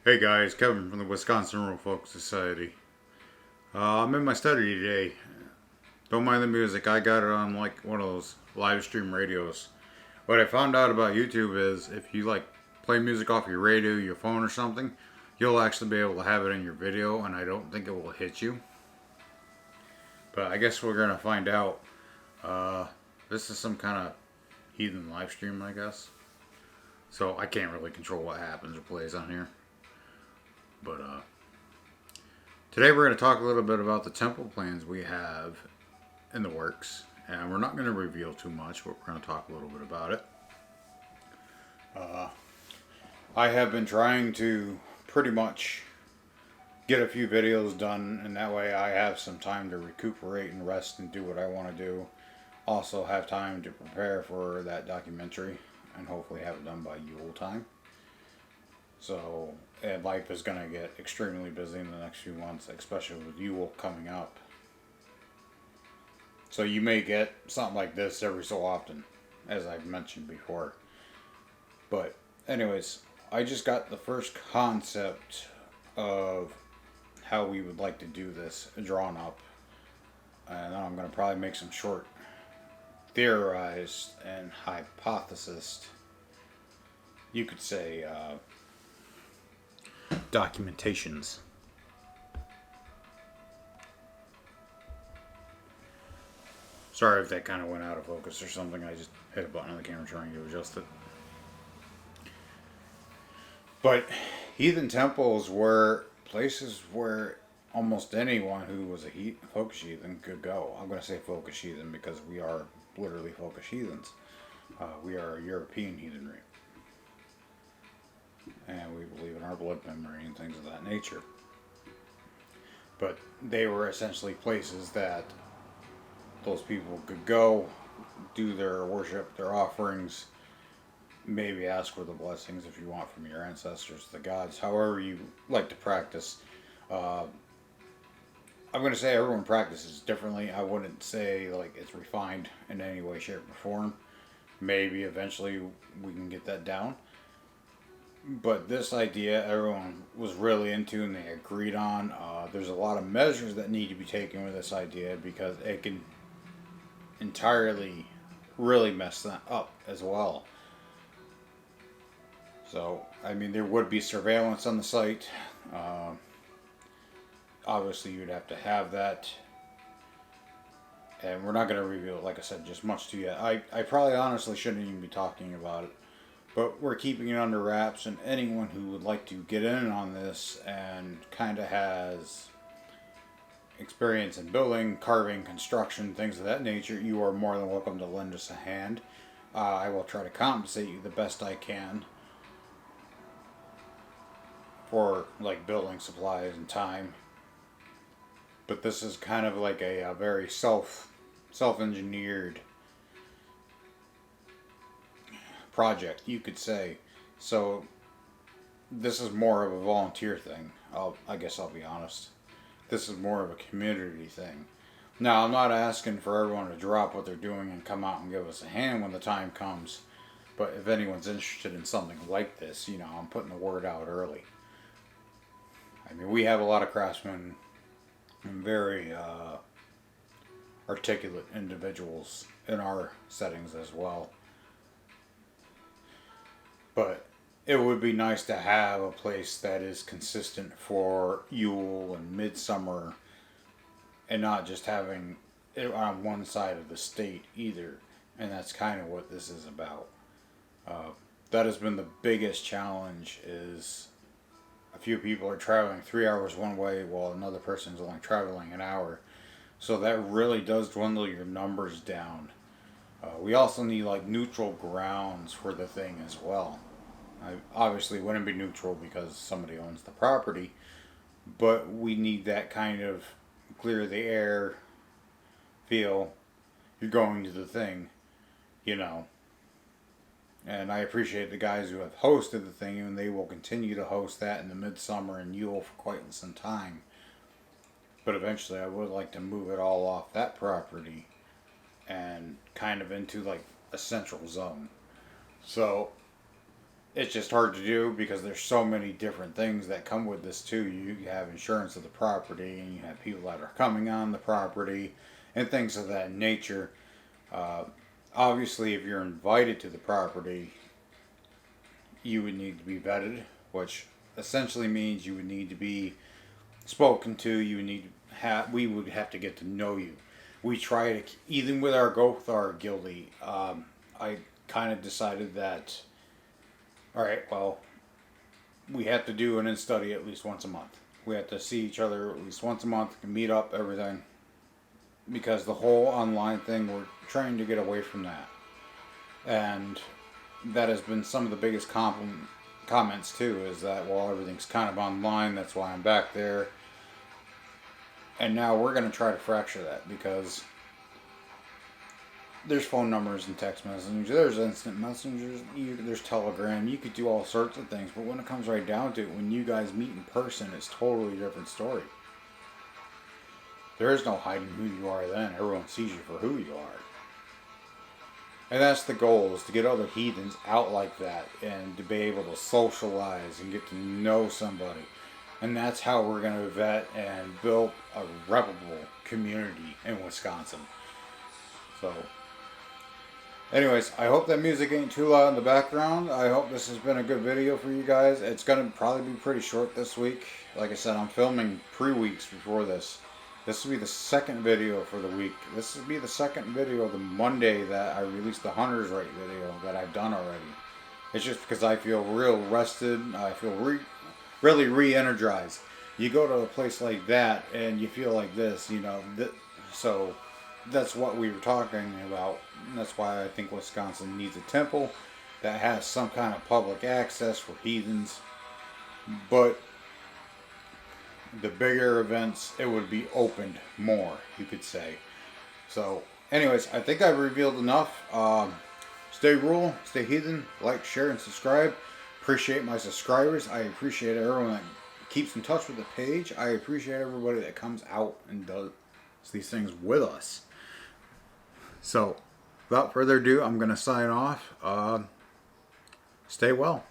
Hey guys, Kevin from the Wisconsin Rural Folk Society. I'm in my study today. Don't mind the music. I got it on like one of those live stream radios. What I found out about YouTube is if you like play music off your radio, your phone or something, you'll actually be able to have it in your video and I don't think it will hit you. But I guess we're going to find out. This is some kind of heathen live stream, I guess. So I can't really control what happens or plays on here. But today we're going to talk a little bit about the temple plans we have in the works. And we're not going to reveal too much, but we're going to talk a little bit about it. I have been trying to pretty much get a few videos done, and that way I have some time to recuperate and rest and do what I want to do. Also have time to prepare for that documentary and hopefully have it done by Yule time. So, and life is going to get extremely busy in the next few months, especially with Yule coming up. So you may get something like this every so often, as I've mentioned before. But anyways, I just got the first concept of how we would like to do this drawn up. And then I'm going to probably make some short theorized and hypothesized, you could say, documentations. Sorry if that kind of went out of focus or something. I just hit a button on the camera trying to adjust it. But heathen temples were places where almost anyone who was a folkish heathen could go. I'm going to say folkish heathen because we are literally folkish heathens. We are European heathenry. And we believe in our blood memory and things of that nature. But they were essentially places that those people could go, do their worship, their offerings, maybe ask for the blessings if you want from your ancestors, the gods, however you like to practice. I'm going to say everyone practices differently. I wouldn't say like it's refined in any way, shape, or form. Maybe eventually we can get that down. But this idea everyone was really into and they agreed on. There's a lot of measures that need to be taken with this idea because it can entirely really mess that up as well. So, I mean, there would be surveillance on the site. Obviously, you'd have to have that. And we're not going to reveal, like I said, just much to you. I probably honestly shouldn't even be talking about it. But we're keeping it under wraps, and anyone who would like to get in on this and kind of has experience in building, carving, construction, things of that nature, you are more than welcome to lend us a hand. I will try to compensate you the best I can for like building supplies and time. But this is kind of like a very self-engineered project, you could say. So this is more of a volunteer thing. I guess I'll be honest. This is more of a community thing. Now, I'm not asking for everyone to drop what they're doing and come out and give us a hand when the time comes. But if anyone's interested in something like this, I'm putting the word out early. I mean, we have a lot of craftsmen and very articulate individuals in our settings as well. But it would be nice to have a place that is consistent for Yule and Midsummer and not just having it on one side of the state either. And that's kind of what this is about. That has been the biggest challenge is a few people are traveling 3 hours one way while another person is only traveling an hour. So that really does dwindle your numbers down. We also need like neutral grounds for the thing as well. I obviously wouldn't be neutral because somebody owns the property, but we need that kind of clear the air feel. You're going to the thing, And I appreciate the guys who have hosted the thing, and they will continue to host that in the midsummer and Yule for quite some time. But eventually I would like to move it all off that property and kind of into like a central zone. So it's just hard to do because there's so many different things that come with this too. You have insurance of the property, and you have people that are coming on the property, and things of that nature. Uh, Obviously, if you're invited to the property, you would need to be vetted, which essentially means you would need to be spoken to. You would need to have. We would have to get to know you. We try to, even with our Gothar guilty. I kind of decided that, all right, well, we have to do an in study at least once a month. We have to see each other at least once a month, meet up, everything. Because the whole online thing, we're trying to get away from that. And that has been some of the biggest comments too, is that, well, everything's kind of online, that's why I'm back there. And now we're going to try to fracture that, because there's phone numbers and text messengers, there's instant messengers, there's Telegram, you could do all sorts of things, but when it comes right down to it, when you guys meet in person, it's totally a different story. There is no hiding who you are then. Everyone sees you for who you are. And that's the goal, is to get other heathens out like that and to be able to socialize and get to know somebody. And that's how we're going to vet and build a reputable community in Wisconsin. So, anyways, I hope that music ain't too loud in the background. I hope this has been a good video for you guys. It's going to probably be pretty short this week. Like I said, I'm filming 3 weeks before this. This will be the second video for the week. This will be the second video the Monday that I released the Hunter's Right video that I've done already. It's just because I feel real rested. I feel really re-energized. You go to a place like that and you feel like this, you know. So that's what we were talking about. And that's why I think Wisconsin needs a temple that has some kind of public access for heathens. But the bigger events, it would be opened more, you could say. So, anyways, I think I've revealed enough. Stay rural, stay heathen, like, share, and subscribe. Appreciate my subscribers. I appreciate everyone that keeps in touch with the page. I appreciate everybody that comes out and does these things with us. So, without further ado, I'm going to sign off. Stay well.